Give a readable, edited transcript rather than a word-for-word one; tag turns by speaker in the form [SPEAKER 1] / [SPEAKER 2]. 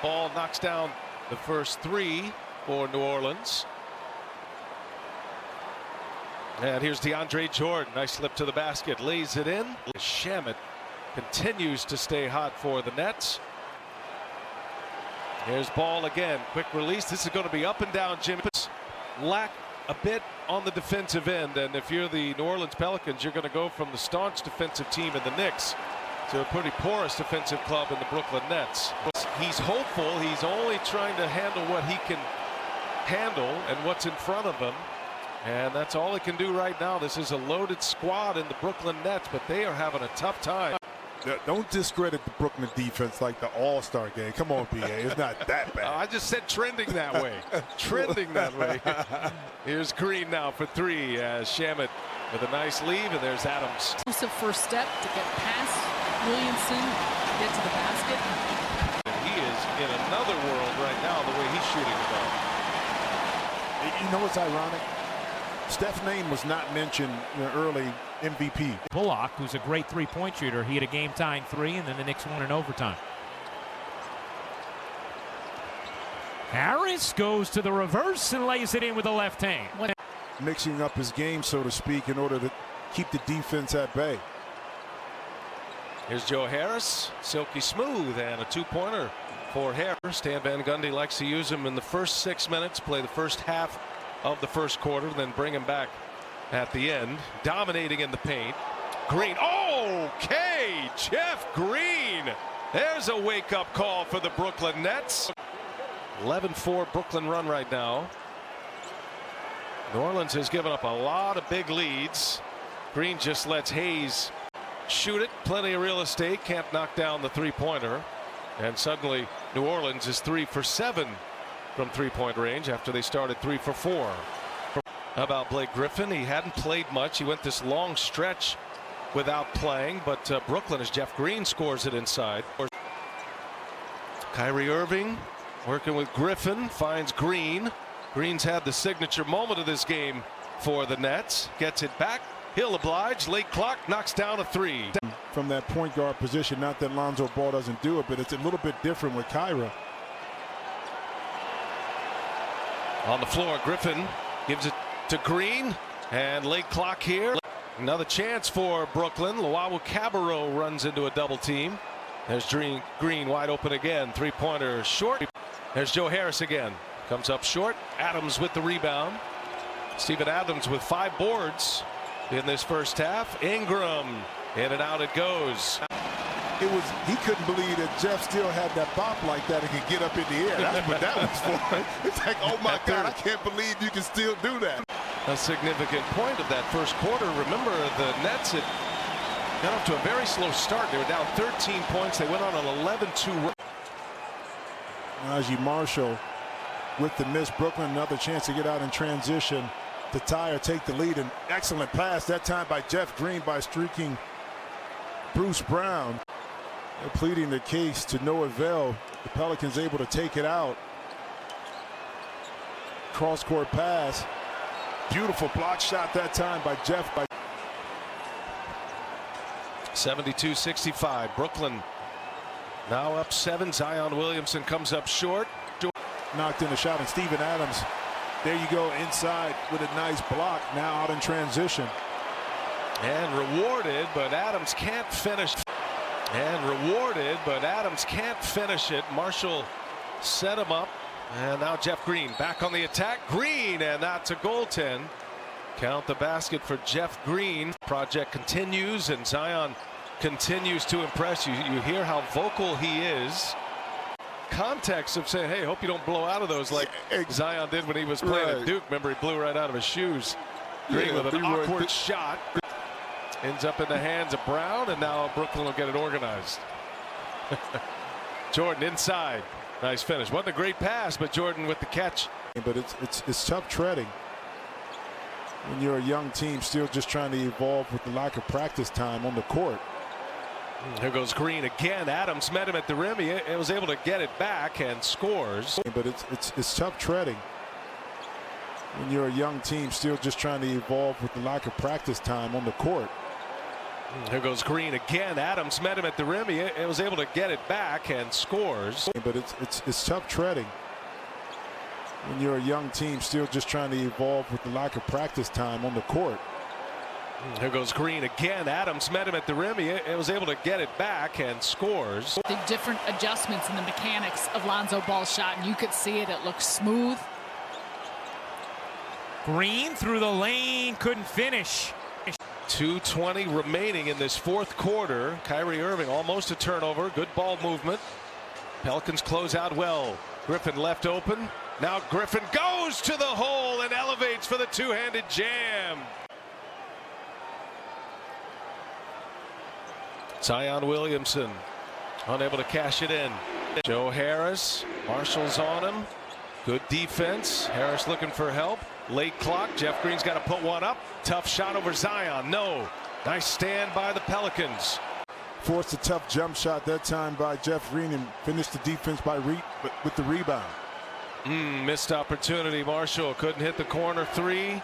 [SPEAKER 1] Ball knocks down the first three for New Orleans. And here's DeAndre Jordan. Nice slip to the basket. Lays it in. Shamet continues to stay hot for the Nets. Here's Ball again. Quick release. This is going to be up and down, Jimmy. Lack a bit on the defensive end. And if you're the New Orleans Pelicans, you're going to go from the staunch defensive team in the Knicks to a pretty porous defensive club in the Brooklyn Nets. He's hopeful. He's only trying to handle what he can handle and what's in front of him. And that's all he can do right now. This is a loaded squad in the Brooklyn Nets, but they are having a tough time.
[SPEAKER 2] Don't discredit the Brooklyn defense like the All-Star game. Come on, BA. It's not that bad.
[SPEAKER 1] I just said trending that way. Trending that way. Here's Green now for three as Shamet with a nice lead, and there's Adams.
[SPEAKER 3] First step to get past Williamson, get to the basket.
[SPEAKER 1] He is in another world right now, the way he's shooting the ball.
[SPEAKER 2] You know what's ironic? Steph's name was not mentioned in the early MVP.
[SPEAKER 4] Bullock, who's a great three-point shooter, he had a game-tying three, and then the Knicks won in overtime. Harris goes to the reverse and lays it in with the left hand.
[SPEAKER 2] Mixing up his game, so to speak, in order to keep the defense at bay.
[SPEAKER 1] Here's Joe Harris, silky smooth, and a two-pointer for Harris. Stan Van Gundy likes to use him in the first 6 minutes, play the first half of the first quarter, then bring him back at the end. Dominating in the paint. Green. Okay, Jeff Green. There's a wake-up call for the Brooklyn Nets. 11-4 Brooklyn run right now. New Orleans has given up a lot of big leads. Green just lets Hayes shoot it. Plenty of real estate. Can't knock down the three-pointer. And suddenly New Orleans is 3 for 7 from three-point range after they started 3 for 4. How about Blake Griffin? He hadn't played much. He went this long stretch without playing, but Brooklyn, as Jeff Green scores it inside. Kyrie Irving working with Griffin, finds Green. Green's had the signature moment of this game for the Nets. Gets it back. He'll oblige. Late clock, knocks down a three.
[SPEAKER 2] From that point guard position, not that Lonzo Ball doesn't do it, but it's a little bit different with Kyrie.
[SPEAKER 1] On the floor, Griffin gives it to Green, and late clock here. Another chance for Brooklyn. Luwawu-Cabarrot runs into a double team. There's Green wide open again. Three-pointer short. There's Joe Harris again. Comes up short. Adams with the rebound. Steven Adams with 5 boards in this first half. Ingram, in and out it goes.
[SPEAKER 2] He couldn't believe that Jeff still had that bop like that and could get up in the air. That's what that was for. It's like, oh my God, I can't believe you can still do that.
[SPEAKER 1] A significant point of that first quarter. Remember, the Nets had got off to a very slow start. They were down 13 points. They went on an 11-2 run.
[SPEAKER 2] Najee Marshall with the miss. Brooklyn, another chance to get out in transition to tie or take the lead. An excellent pass that time by Jeff Green by streaking Bruce Brown. They're pleading the case to no avail. The Pelicans able to take it out. Cross-court pass. Beautiful block shot that time by Jeff.
[SPEAKER 1] 72-65. Brooklyn now up 7. Zion Williamson comes up short.
[SPEAKER 2] Knocked in the shot, and Steven Adams, there you go, inside with a nice block. Now out in transition.
[SPEAKER 1] And rewarded, but Adams can't finish. It. Marshall set him up. And now Jeff Green back on the attack. Green, and that's a goaltend. Count the basket for Jeff Green. Project continues, and Zion continues to impress you. You hear how vocal he is. Context of saying, hey, hope you don't blow out of those like Zion did when he was playing at Duke. Remember, he blew right out of his shoes. Green with an awkward shot. Ends up in the hands of Brown, and now Brooklyn will get it organized. Jordan inside. Nice finish. Wasn't a great pass, but Jordan with the catch.
[SPEAKER 2] But it's tough treading when you're a young team still just trying to evolve with the lack of practice time on the court.
[SPEAKER 1] Here goes Green again. Adams met him at the rim. He was able to get it back and scores.
[SPEAKER 2] But it's tough treading when you're a young team still just trying to evolve with the lack of practice time on the court.
[SPEAKER 1] Here goes Green again. Adams met him at the rim. He was able to get it back and scores.
[SPEAKER 2] But it's tough treading when you're a young team still just trying to evolve with the lack of practice time on the court.
[SPEAKER 1] Here goes Green again. Adams met him at the rim. He was able to get it back and scores.
[SPEAKER 3] The different adjustments in the mechanics of Lonzo Ball's shot, and you could see it. It looks smooth.
[SPEAKER 4] Green through the lane, couldn't finish.
[SPEAKER 1] 2:20 remaining in this fourth quarter. Kyrie Irving almost a turnover. Good ball movement. Pelicans close out well. Griffin left open. Now Griffin goes to the hole and elevates for the two-handed jam. Zion Williamson unable to cash it in. Joe Harris, Marshall's on him. Good defense. Harris looking for help. Late clock. Jeff Green's got to put one up. Tough shot over Zion. No. Nice stand by the Pelicans.
[SPEAKER 2] Forced a tough jump shot that time by Jeff Green and finished the defense by with the rebound.
[SPEAKER 1] Missed opportunity. Marshall couldn't hit the corner three.